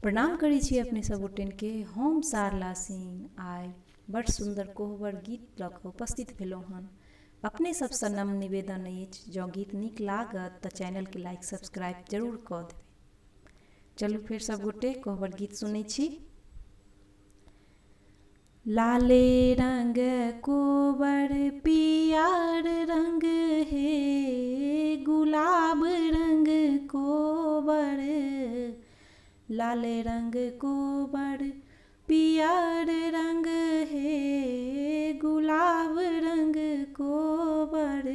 प्रणाम करै छी अपने सब गोटेन के। हम सारला सिंह आइ बड़ सुंदर कोहबर गीत लऽ कऽ उपस्थित भेलहुँ हन। अपने सबसँ नम निवेदन अछि, जँ गीत नीक लागत तऽ चैनलके लाइक सब्सक्राइब जरूर कऽ देबै। चलू फेर सब गोटे कोहबर गीत सुनै छी। लाले रंग कोबर पियर रंग हे गुलाब रंग कोबर, लाले रंग कोबर पियर रंग हे गुलाब रंग कोबर,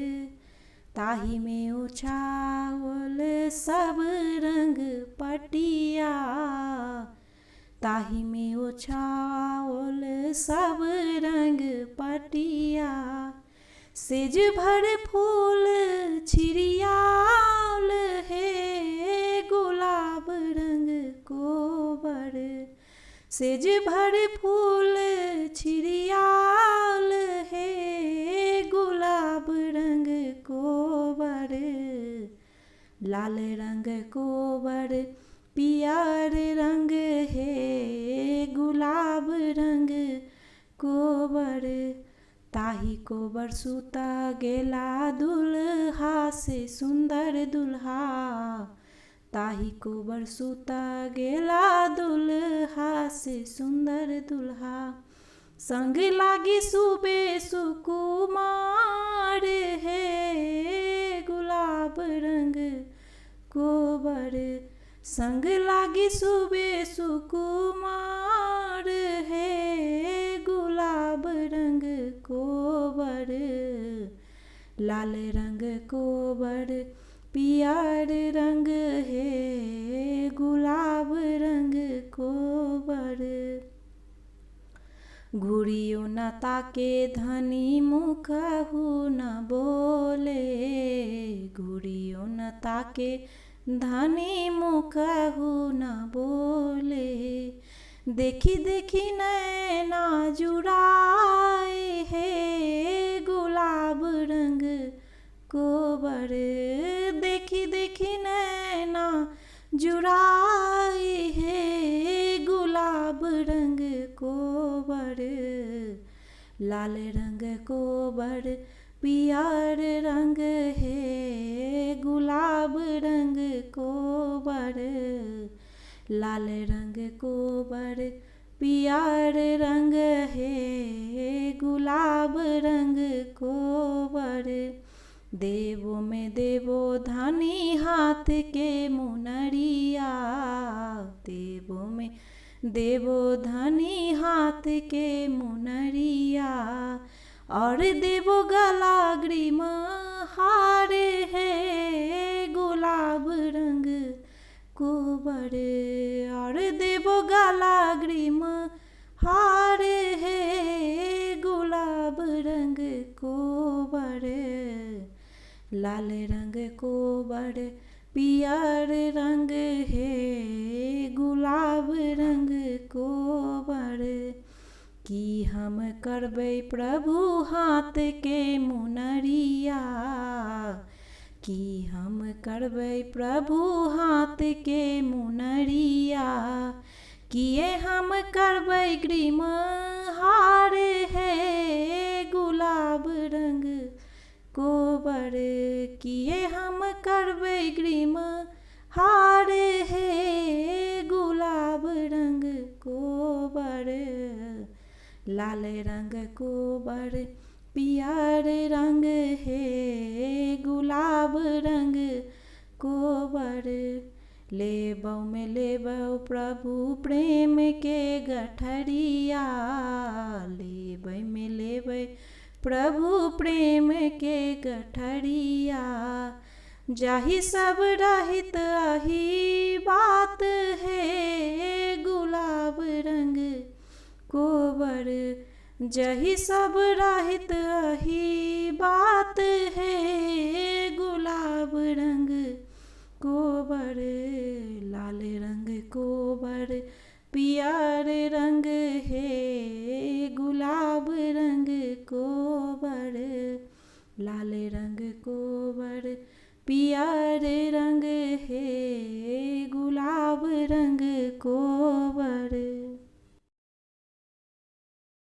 ताही में ओछाओल सब रंग पटिया, ताही में ओछाओल सब रंग पटिया, सेज भर फूल छिड़ियाल हे गुलाब रंग कोबर, सेज भर फूल छिड़ियाल हे गुलाब रंग कोबर, लाल रंग कोबर पियर रंग हे गुलाब रंग कोबर, ताही कोबर सुता गेला दुल्हा से सुंदर दुल्हा, ताही कोबर सुता गेला दुल्हा से सुंदर दुल्हा, संग लागी सुबे सुकुमार हे गुलाब रंग कोबर, संग लागी सुबे सुकुमार हे गुलाब रंग कोबर, लाल रंग कोबर पियर रंग हे गुलाब रंग कोबर, घुरियो न ताके धनी मुखहु न बोले, घुरियो न ताके धनी मुखहु न बोले, देखी देखी नैना जुड़ाए हे गुलाब रंग कोबर, देखी देखी नैना जुड़ाए हे गुलाब रंग कोबर, लाल रंग कोबर पियर रंग हे गुलाब रंग कोबर, लाल रंग कोबर पियर रंग हे गुलाब रंग कोबर, देवो में देवो धनी हाथ के मुनरिया, देवो में देवो धनी हाथ के मुनरिया, और देवो गला ग्रीम हार है गुलाब रंग कोबर, और देवो गला ग्रीम हार है गुलाब रंग कोबर, लाल रंग कोबर पियर रंग हे गुलाब रंग कोबर, की हम करबै प्रभु हाथ के मुनरिया, की हम करबै प्रभु हाथ के मुनरिया, किए हम करबै ग्रीम हार है गुलाब रंग कोबर, किए हम करबै ग्रीम हार है गुलाब रंग कोबर, लाल रंग कोबर पियर रंग हे गुलाब रंग कोबर, लेबौ में लेबौ प्रभु प्रेम के गठरिया, लेबै में लेबै प्रभु प्रेम के गठरिया, जाहि सब रहित अही बात है गुलाब रंग कोबर, जही सब रहित अही बात है गुलाब रंग कोबर, लाल रंग कोबर पियर रंग हे गुलाब रंग कोबर, लाल रंग कोबर पियर रंग हे गुलाब रंग कोबर।